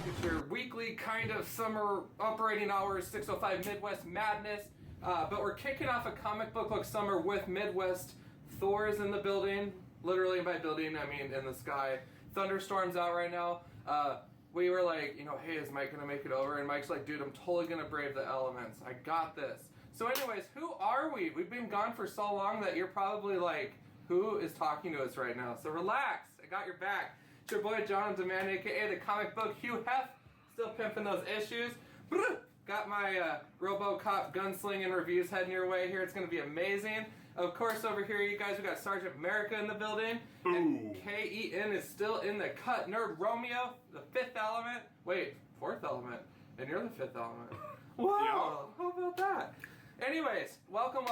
It's your weekly kind of summer operating hours, 6:05 Midwest Madness. But we're kicking off a comic book like summer with Midwest. Thor is in the building. Literally by building, I mean in the sky. Thunderstorm's out right now. We were like, hey, is Mike gonna make it over? And Mike's like, dude, I'm totally gonna brave the elements. I got this. So anyways, who are we? We've been gone for so long that you're probably like, who is talking to us right now? So relax, I got your back. It's your boy John Demand, aka the comic book Hugh Hef, still pimping those issues. Got my RoboCop gunslinging reviews heading your way here. It's gonna be amazing. Of course, over here, you guys, we got Sgt Merica in the building. Boom. And K-E-N is still in the cut. Nerd Romeo, the fifth element. Wait, fourth element. And you're the fifth element. Wow, yeah. How about that? Anyways, welcome.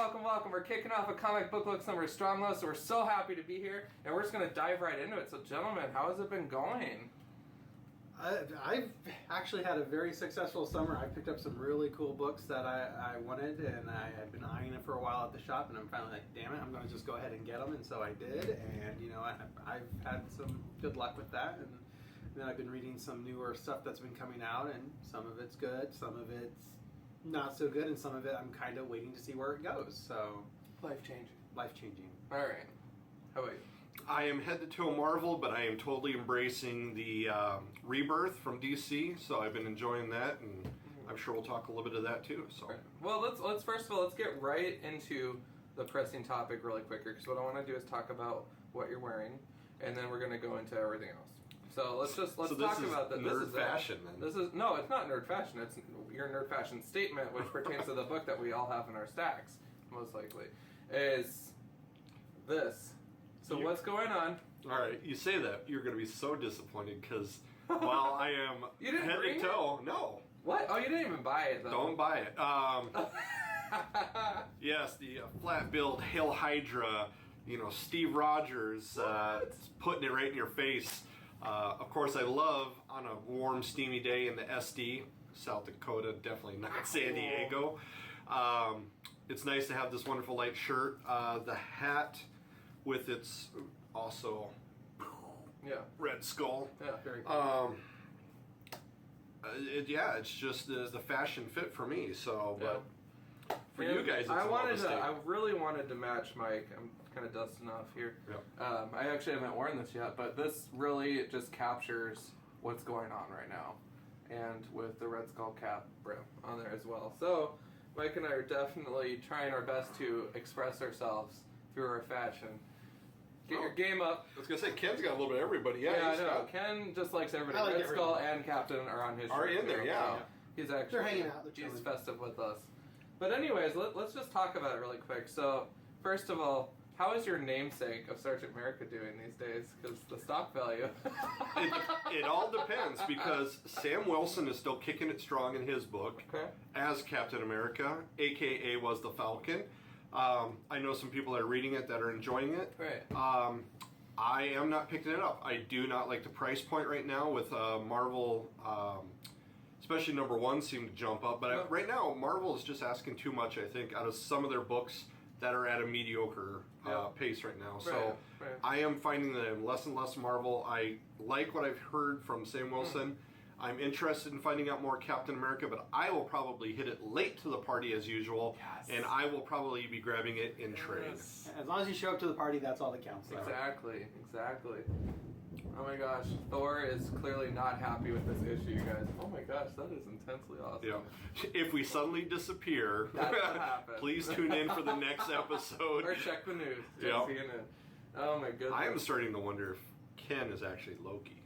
We're kicking off a comic book look summer strong, so we're so happy to be here. And we're just going to dive right into it. So, gentlemen, how has it been going? I've actually had a very successful summer. I picked up some really cool books that I wanted, and I had been eyeing it for a while at the shop, and I'm finally like, damn it, I'm going to just go ahead and get them, and so I did, and I've had some good luck with that, and then I've been reading some newer stuff that's been coming out, and some of it's good, some of it's not so good, and some of it I'm kind of waiting to see where it goes, so... Life-changing. Alright. How about you? I am head to toe Marvel, but I am totally embracing the ReBirth from DC, so I've been enjoying that, and I'm sure we'll talk a little bit of that too. So, right. Well, let's first of all, let's get right into the pressing topic really quicker, because what I want to do is talk about what you're wearing, and then we're going to go into everything else. So let's talk about that. Nerd fashion, then. No, it's not nerd fashion. It's your nerd fashion statement, which pertains to the book that we all have in our stacks, most likely, is this. So what's going on? All right, you say that, you're going to be so disappointed because while I am head to toe, no. What? Oh, you didn't even buy it, though. Don't buy it. Yes, the flat build Hail Hydra, Steve Rogers putting it right in your face. Of course, I love on a warm, steamy day in the SD, South Dakota, definitely not San Diego. It's nice to have this wonderful light shirt. The hat with its also red skull. Yeah, very cool. It's just the fashion fit for me. So, but for you guys, it's I really wanted to match Mike. I'm kind of dusting off here. Yep. I actually haven't worn this yet, but this really just captures what's going on right now, and with the Red Skull cap brim on there as well. So, Mike and I are definitely trying our best to express ourselves through our fashion. Get your game up. I was going to say, Ken's got a little bit of everybody. Yeah, I know. Ken just likes everybody. Red Skull and Captain are on his shirt. Are in there, yeah. So he's actually... They're hanging out. He's festive with us. But anyways, let's just talk about it really quick. So, first of all, how is your namesake of Sgt Merica doing these days? Because the stock value... it all depends, because Sam Wilson is still kicking it strong in his book as Captain America, a.k.a. was the Falcon. I know some people that are reading it that are enjoying it. Right. I am not picking it up. I do not like the price point right now with Marvel, especially #1 seem to jump up. But right now, Marvel is just asking too much, I think, out of some of their books that are at a mediocre pace right now. So I am finding that I'm less and less Marvel. I like what I've heard from Sam Wilson. I'm interested in finding out more Captain America, but I will probably hit it late to the party as usual, and I will probably be grabbing it in trade. As long as you show up to the party, that's all that counts. Exactly. Oh my gosh, Thor is clearly not happy with this issue, you guys. Oh my gosh, that is intensely awesome. Yeah. If we suddenly disappear, please tune in for the next episode. Or check the news. Yep. Oh my goodness. I am starting to wonder if Ken is actually Loki.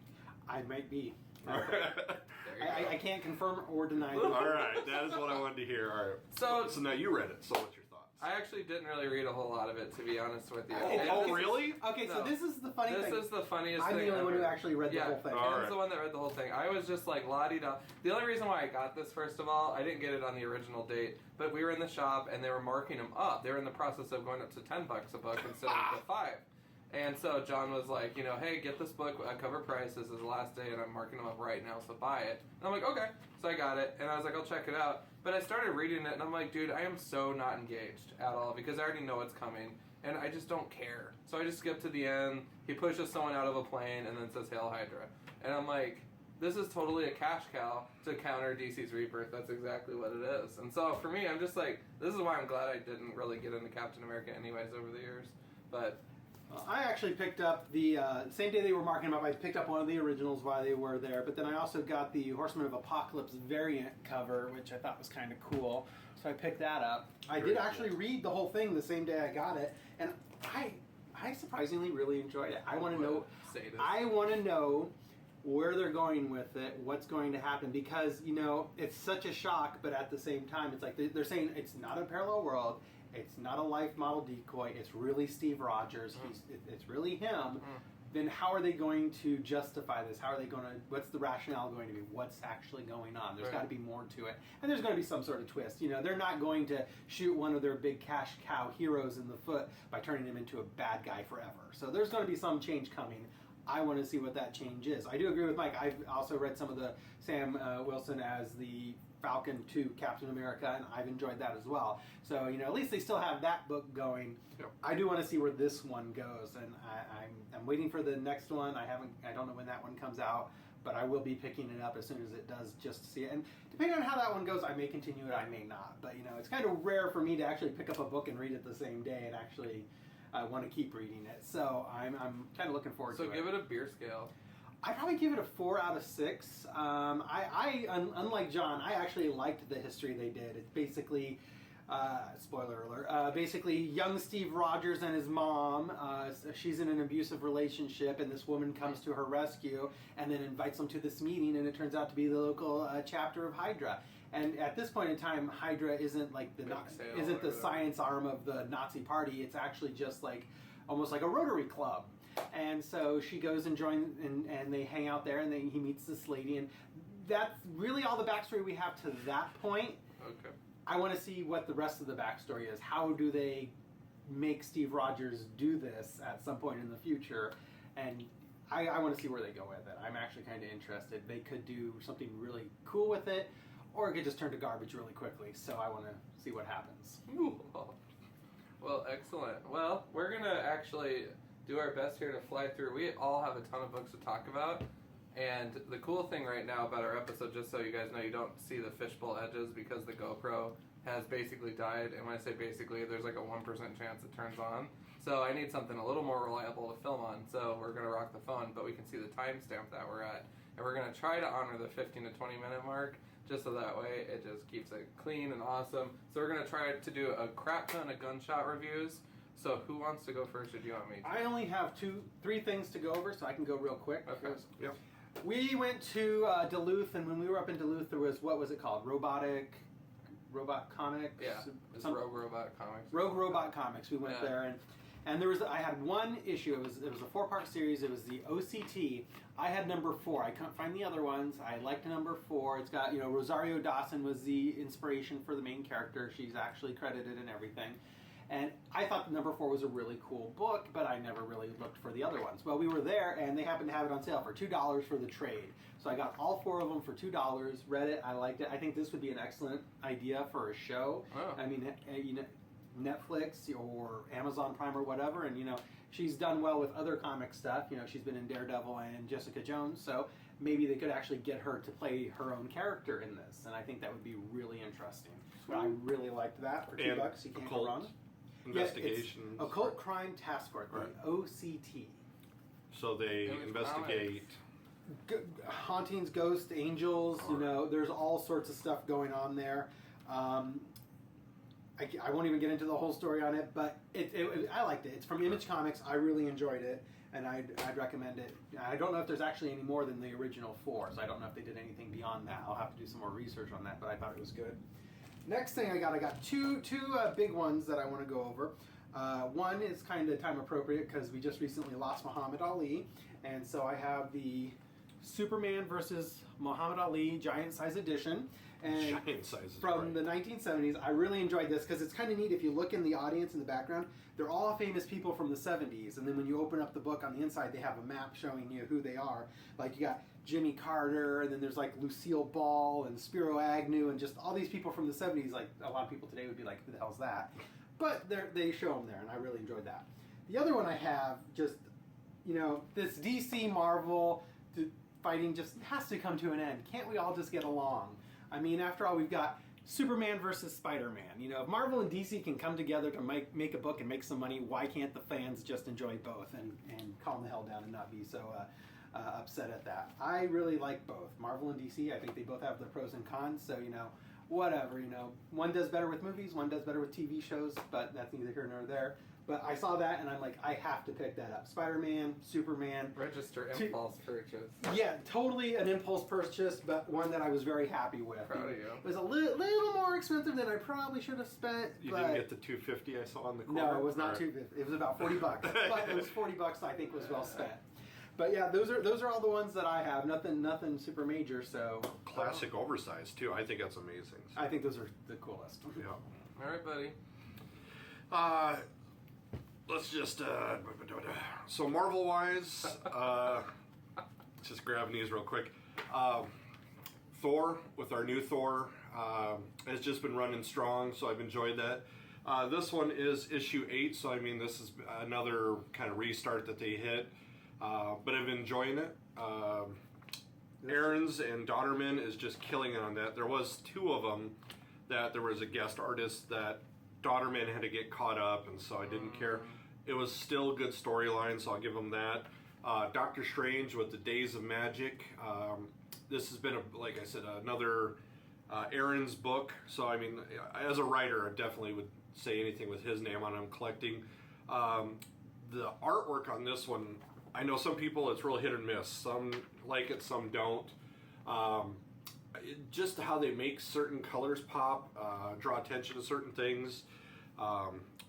I might be. I can't confirm or deny that. All right, that is what I wanted to hear. All right. So now you read it. So what's your thoughts? I actually didn't really read a whole lot of it, to be honest with you. Oh really? Okay, so this is the funny thing. This is the funniest thing. I'm the only one who actually read the whole thing. I was the one that read the whole thing. I was just like la-di-da. The only reason why I got this, first of all, I didn't get it on the original date, but we were in the shop and they were marking them up. They were in the process of going up to $10 a book instead of the $5. And so John was like, hey, get this book at cover price. This is the last day, and I'm marking them up right now, so buy it. And I'm like, okay. So I got it, and I was like, I'll check it out. But I started reading it, and I'm like, dude, I am so not engaged at all, because I already know it's coming, and I just don't care. So I just skip to the end. He pushes someone out of a plane, and then says, Hail Hydra. And I'm like, this is totally a cash cow to counter DC's ReBirth. That's exactly what it is. And so for me, I'm just like, this is why I'm glad I didn't really get into Captain America anyways over the years. But I actually picked up the same day they were marking them up. I picked up one of the originals while they were there, but then I also got the Horsemen of Apocalypse variant cover, which I thought was kind of cool. So I picked that up. I did actually read the whole thing the same day I got it, and I surprisingly really enjoyed it. I want to know. I want to know where they're going with it, what's going to happen, because it's such a shock, but at the same time, it's like they're saying it's not a parallel world. It's not a life model decoy. It's really Steve Rogers. It's really him. Then how are they going to justify this? How are they going to? What's the rationale going to be? What's actually going on? There's got to be more to it, and there's going to be some sort of twist. They're not going to shoot one of their big cash cow heroes in the foot by turning him into a bad guy forever. So there's going to be some change coming. I want to see what that change is. I do agree with Mike. I've also read some of the Sam Wilson as the Falcon to Captain America, and I've enjoyed that as well. So, at least they still have that book going. Yep. I do want to see where this one goes, and I'm waiting for the next one. I don't know when that one comes out, but I will be picking it up as soon as it does, just to see it. And depending on how that one goes, I may continue it, I may not. But, it's kind of rare for me to actually pick up a book and read it the same day and actually want to keep reading it. So I'm kind of looking forward to it. So give it a beer scale. I'd probably give it a 4 out of 6. Unlike John, I actually liked the history they did. It's basically, spoiler alert, basically young Steve Rogers and his mom. She's in an abusive relationship, and this woman comes to her rescue and then invites them to this meeting, and it turns out to be the local chapter of Hydra. And at this point in time, Hydra isn't like the science arm of the Nazi party. It's actually just almost like a Rotary Club. And so she goes and joins, and they hang out there, and he meets this lady, and that's really all the backstory we have to that point. Okay. I want to see what the rest of the backstory is. How do they make Steve Rogers do this at some point in the future? And I want to see where they go with it. I'm actually kind of interested. They could do something really cool with it, or it could just turn to garbage really quickly. So I want to see what happens. Ooh. Well, excellent. Well, we're going to actually do our best here to fly through. We all have a ton of books to talk about, and the cool thing right now about our episode, just so you guys know, you don't see the fishbowl edges because the GoPro has basically died, and when I say basically, there's like a 1% chance it turns on. So I need something a little more reliable to film on, so we're going to rock the phone, but we can see the timestamp that we're at, and we're going to try to honor the 15 to 20 minute mark, just so that way it just keeps it clean and awesome. So we're going to try to do a crap ton of gunshot reviews. So who wants to go first, or do you want me to? I only have 3 things to go over, so I can go real quick. Okay. Yep. We went to Duluth, and when we were up in Duluth, there was, what was it called? Robot Comics? Yeah, it's Rogue Robot Comics. Rogue Robot Comics. We went there, and there was, I had one issue. It was a 4-part series. It was the OCT. I had number 4. I couldn't find the other ones. I liked number 4. It's got, Rosario Dawson was the inspiration for the main character. She's actually credited and everything. And I thought number 4 was a really cool book, but I never really looked for the other ones. Well, we were there, and they happened to have it on sale for $2 for the trade. So I got all 4 of them for $2, read it, I liked it. I think this would be an excellent idea for a show. Oh. I mean, Netflix or Amazon Prime or whatever, and she's done well with other comic stuff. She's been in Daredevil and Jessica Jones, so maybe they could actually get her to play her own character in this, and I think that would be really interesting. So I really liked that for $2. You can't go wrong. Investigations. Yeah, Occult Crime Task Force, the OCT. So they investigate hauntings, ghosts, angels. There's all sorts of stuff going on there. I won't even get into the whole story on it, but I liked it. It's from Image Comics. I really enjoyed it, and I'd recommend it. I don't know if there's actually any more than the original 4, so I don't know if they did anything beyond that. I'll have to do some more research on that, but I thought it was good. Next thing I got two big ones that I want to go over. One is kind of time appropriate because we just recently lost Muhammad Ali, and so I have the Superman versus Muhammad Ali Giant Size Edition. And Giant Size from the 1970s. I really enjoyed this because it's kind of neat. If you look in the audience in the background, they're all famous people from the 70s, and then when you open up the book on the inside, they have a map showing you who they are. Like you got Jimmy Carter, and then there's like Lucille Ball and Spiro Agnew, and just all these people from the 70s. Like a lot of people today would be like, who the hell's that? But they show them there, and I really enjoyed that. The other one I have, just, this DC Marvel fighting just has to come to an end. Can't we all just get along? I mean, after all, we've got Superman versus Spider-Man. You know, if Marvel and DC can come together to make a book and make some money, why can't the fans just enjoy both and calm the hell down and not be so upset at that? I really like both Marvel and DC. I think they both have their pros and cons. So, you know, whatever, you know, one does better with movies, one does better with TV shows, but that's neither here nor there. But I saw that and I'm like, I have to pick that up. Spider-Man, Superman. Register impulse purchase. Yeah, totally an impulse purchase, but one that I was very happy with. Proud of you. It was a little more expensive than I probably should have spent. You but didn't get the $250 I saw on the corner? No, it was not $250. It was about $40. But it was $40 I think was well spent. But yeah, those are all the ones that I have. Nothing super major. So classic oversized too. I think that's amazing. I think those are the coolest. Yeah. All right, buddy. Let's just so Marvel wise, just grabbing these real quick. Thor, with our new Thor, has just been running strong, so I've enjoyed that. This one is issue 8, so I mean this is another kind of restart that they hit, but I've been enjoying it. Aaron's and Daughterman is just killing it on that. There was 2 of them that there was a guest artist that Daughterman had to get caught up, and so I didn't care. It was still a good storyline, so I'll give them that. Doctor Strange with the Days of Magic. This has been, like I said, another Aaron's book. So, I mean, as a writer, I definitely would say anything with his name on it. I'm collecting. The artwork on this one, I know some people, it's real hit or miss. Some like it, some don't. Just how they make certain colors pop, draw attention to certain things.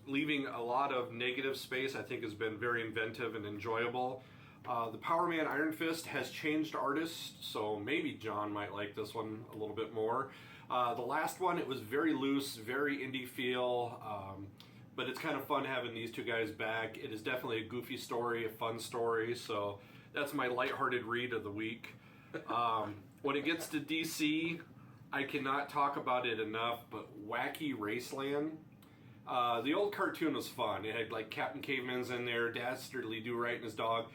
Leaving a lot of negative space, I think, has been very inventive and enjoyable. The Power Man Iron Fist has changed artists, so maybe John might like this one a little bit more. The last one, it was very loose, very indie feel, but it's kind of fun having these 2 guys back. It is definitely a goofy story, a fun story, so that's my lighthearted read of the week. When it gets to DC, I cannot talk about it enough, but Wacky Raceland. The old cartoon was fun. It had like Captain Caveman's in there, Dastardly Do-Right and his dog.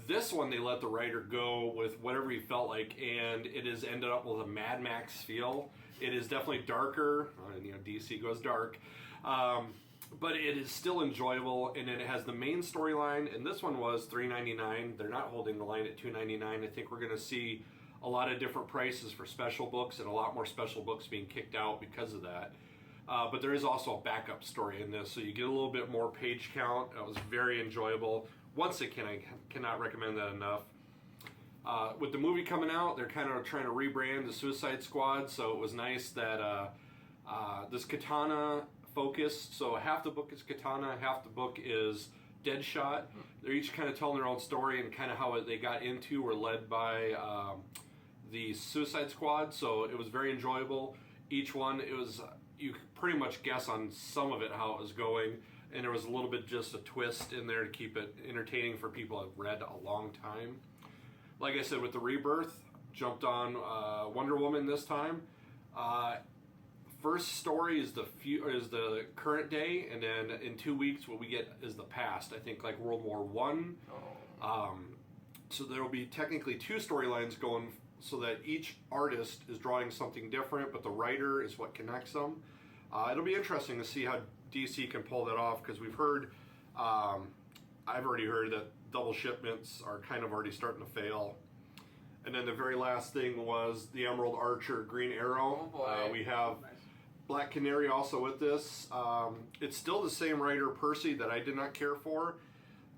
This one, they let the writer go with whatever he felt like, and it has ended up with a Mad Max feel. It is definitely darker. You know, DC goes dark. But it is still enjoyable, and it has the main storyline, and this one was $3.99. They're not holding the line at $2.99. I think we're going to see a lot of different prices for special books and a lot more special books being kicked out because of that. But there is also a backup story in this, so you get a little bit more page count. It was very enjoyable. Once again, I cannot recommend that enough. With the movie coming out, they're kind of trying to rebrand the Suicide Squad, so it was nice that this Katana focused. So half the book is Katana, half the book is Deadshot. They're each kind of telling their own story and kind of how they got into or led by the Suicide Squad, so it was very enjoyable. Each one, it was... you could pretty much guess on some of it how it was going, and there was a little bit just a twist in there to keep it entertaining for people that have read a long time. Like I said, with the ReBirth, jumped on Wonder Woman this time. First story is the current day, and then in 2 weeks what we get is the past. I think like World War One. So there will be technically 2 storylines going, so that each artist is drawing something different, but the writer is what connects them. It'll be interesting to see how DC can pull that off, because we've heard, I've already heard that double shipments are kind of already starting to fail. And then the very last thing was the Emerald Archer Green Arrow. Oh boy. We have Black Canary also with this. It's still the same writer, Percy, that I did not care for.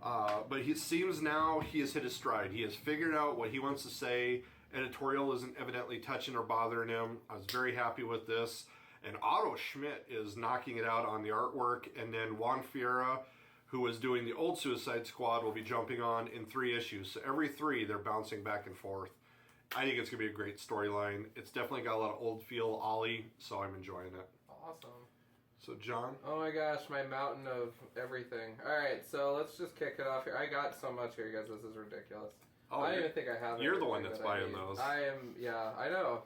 But he seems now he has hit his stride. He has figured out what he wants to say. Editorial isn't evidently touching or bothering him. I was very happy with this. And Otto Schmidt is knocking it out on the artwork. And then Juan Fiera, who was doing the old Suicide Squad, will be jumping on in 3 issues. So every 3, they're bouncing back and forth. I think it's going to be a great storyline. It's definitely got a lot of old feel Ollie, so I'm enjoying it. Awesome. So, John? Oh my gosh, my mountain of everything. Alright, so let's just kick it off here. I got so much here, guys. This is ridiculous. Oh, I don't even think I have it. You're the one that's buying those. I am, yeah, I know.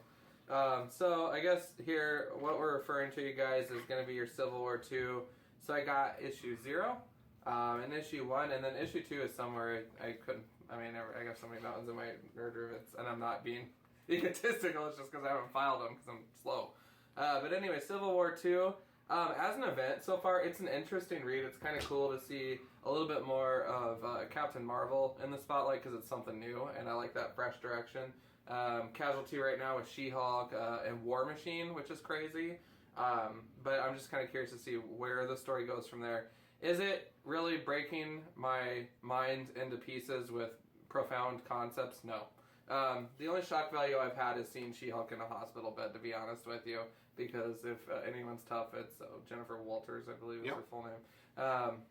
So I guess here, what we're referring to, you guys, is going to be your Civil War 2. So I got issue 0, and issue 1, and then issue 2 is somewhere I mean, I got so many mountains in my nerd room, and I'm not being egotistical. It's just because I haven't filed them because I'm slow. But anyway, Civil War 2. As an event so far, it's an interesting read. It's kind of cool to see a little bit more of Captain Marvel in the spotlight because it's something new, and I like that fresh direction. Casualty right now with She-Hulk and War Machine, which is crazy. But I'm just kind of curious to see where the story goes from there. Is it really breaking my mind into pieces with profound concepts? No. The only shock value I've had is seeing She-Hulk in a hospital bed, to be honest with you, because if anyone's tough, it's Jennifer Walters, I believe is her full name.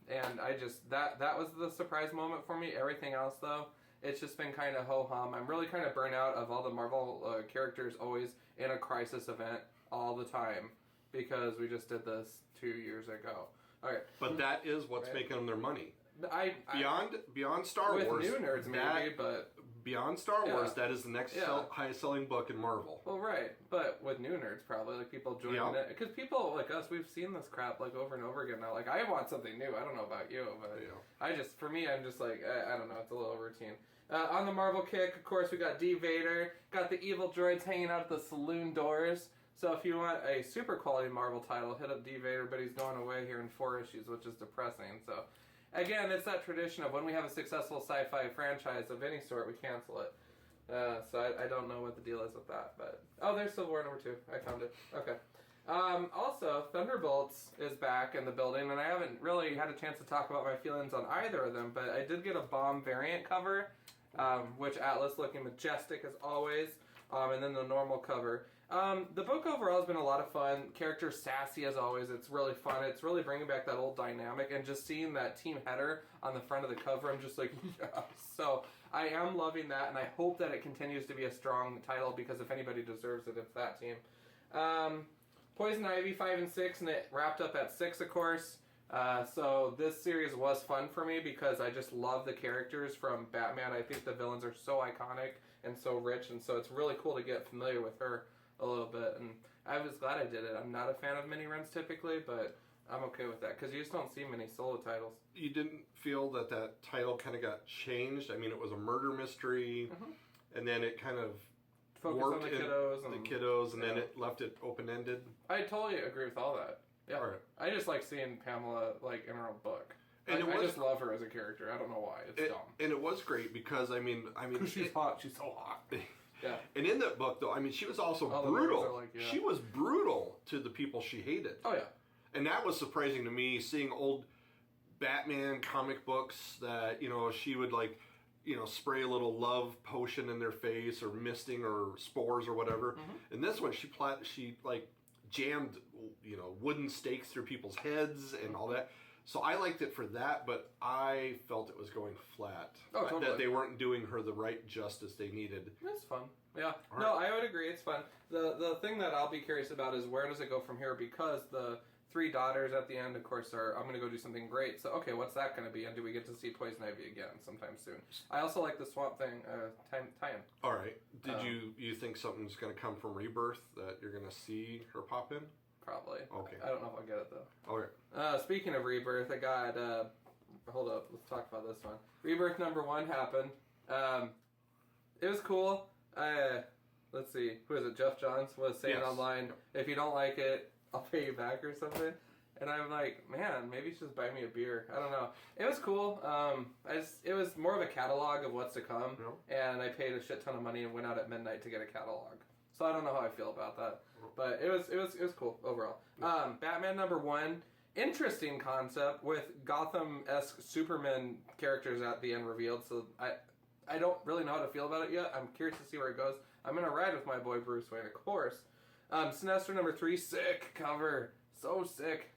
And I just, that was the surprise moment for me. Everything else, though, it's just been kind of ho-hum. I'm really kind of burnt out of all the Marvel characters always in a crisis event all the time, because we just did this 2 years ago. Okay. But that is what's making them their money. Beyond Star with Wars, new nerds maybe, but beyond Star Wars, that is the next highest selling book in Marvel. Well, right, but with new nerds probably, like people joining it, because people like us, we've seen this crap like over and over again now. Like I want something new. I don't know about you, but for me, I'm just like I don't know. It's a little routine. On the Marvel kick, of course, we got D. Vader, got the evil droids hanging out at the saloon doors. So if you want a super quality Marvel title, hit up D. Vader, but he's going away here in 4 issues, which is depressing. So, again, it's that tradition of when we have a successful sci-fi franchise of any sort, we cancel it. So I don't know what the deal is with that. But there's Civil War number 2. I found it. Okay. Also, Thunderbolts is back in the building, and I haven't really had a chance to talk about my feelings on either of them, but I did get a bomb variant cover, which Atlas looking majestic as always, and then the normal cover. The book overall has been a lot of fun. Characters sassy as always. It's really fun. It's really bringing back that old dynamic, and just seeing that team header on the front of the cover, I'm just like, yes. So I am loving that, and I hope that it continues to be a strong title, because if anybody deserves it, it's that team. Poison Ivy 5 and 6, and it wrapped up at 6, of course. So this series was fun for me because I just love the characters from Batman. I think the villains are so iconic and so rich, and so it's really cool to get familiar with her a little bit, and I was glad I did it. I'm not a fan of mini runs typically, but I'm okay with that because you just don't see many solo titles. You didn't feel that title kind of got changed? I mean, it was a murder mystery, and then it kind of focused on the kiddos, and then it left it open-ended. I totally agree with all that. Yeah, all right. I just like seeing Pamela like in her own book. And I just love her as a character. I don't know why. It's dumb. And it was great because I mean, she's hot. She's so hot. Yeah. And in that book, though, I mean, she was also brutal. She was brutal to the people she hated. Oh, yeah. And that was surprising to me, seeing old Batman comic books that, she would, spray a little love potion in their face or misting or spores or whatever. Mm-hmm. In this one, she jammed, wooden stakes through people's heads and all that. So I liked it for that, but I felt it was going flat. Oh, totally. That they weren't doing her the right justice they needed. It's fun. Yeah. No, I would agree. It's fun. The thing that I'll be curious about is where does it go from here? Because the 3 daughters at the end, of course, I'm going to go do something great. So, okay, what's that going to be? And do we get to see Poison Ivy again sometime soon? I also like the Swamp Thing tie-in. All right. Did you think something's going to come from ReBirth that you're going to see her pop in? Probably. Okay. I don't know if I'll get it, though. Okay. Speaking of ReBirth, I got... hold up. Let's talk about this one. ReBirth number 1 happened. It was cool. Let's see. Who is it? Jeff Johns was saying online, if you don't like it, I'll pay you back or something. And I'm like, man, maybe you should just buy me a beer. I don't know. It was cool. It was more of a catalog of what's to come. And I paid a shit ton of money and went out at midnight to get a catalog. So I don't know how I feel about that. But it was cool overall. Batman number 1, interesting concept with Gotham-esque Superman characters at the end revealed. So I don't really know how to feel about it yet. I'm curious to see where it goes. I'm going to ride with my boy Bruce Wayne, of course. Sinestro number 3, sick cover. So sick.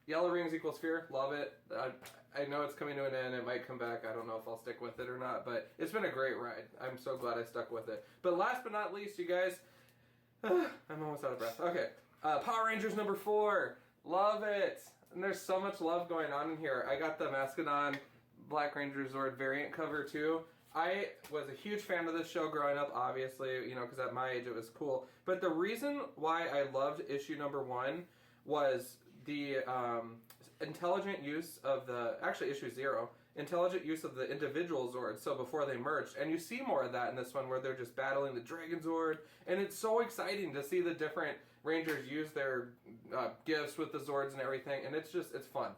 Yellow Rings equals Fear, love it. I know it's coming to an end. It might come back. I don't know if I'll stick with it or not, but it's been a great ride. I'm so glad I stuck with it. But last but not least, you guys, I'm almost out of breath. Okay, Power Rangers number 4, love it. And there's so much love going on in here. I got the Mascodon Black Ranger Zord variant cover too. I was a huge fan of this show growing up, obviously, because at my age it was cool. But the reason why I loved issue number 1 was the intelligent use of actually issue 0, intelligent use of the individual Zords, so before they merged. And you see more of that in this one where they're just battling the Dragon Zord. And it's so exciting to see the different Rangers use their gifts with the Zords and everything. And it's fun.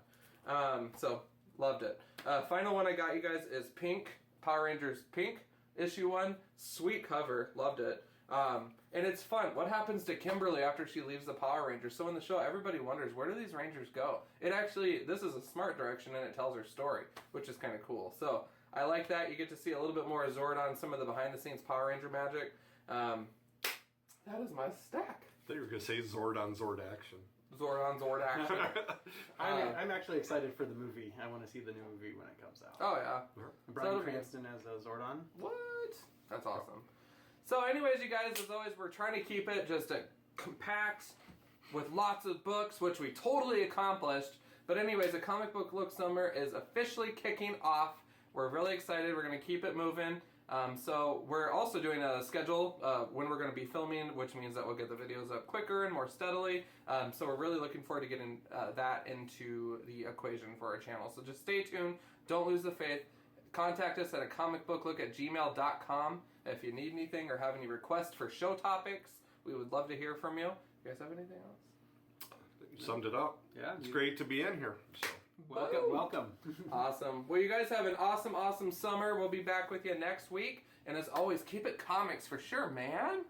So, loved it. Final one I got you guys is Pink, Power Rangers Pink, issue 1. Sweet cover. Loved it. And it's fun. What happens to Kimberly after she leaves the Power Rangers? So in the show, everybody wonders, where do these Rangers go? This is a smart direction, and it tells her story, which is kind of cool. So I like that. You get to see a little bit more Zordon, some of the behind-the-scenes Power Ranger magic. That is my stack. I thought you were going to say Zordon Zord action. Zordon Zord action. I'm actually excited for the movie. I want to see the new movie when it comes out. Oh, yeah. Bryan Cranston as a Zordon. What? That's awesome. So anyways, you guys, as always, we're trying to keep it just compact with lots of books, which we totally accomplished. But anyways, the comic book look summer is officially kicking off. We're really excited. We're going to keep it moving. So we're also doing a schedule when we're going to be filming, which means that we'll get the videos up quicker and more steadily. So we're really looking forward to getting that into the equation for our channel. So just stay tuned. Don't lose the faith. Contact us at acomicbooklook@gmail.com if you need anything or have any requests for show topics. We would love to hear from you. You guys have anything else? You summed it up. Yeah. It's great to be in here. So. Welcome. Awesome. Well, you guys have an awesome summer. We'll be back with you next week. And as always, keep it comics for sure, man.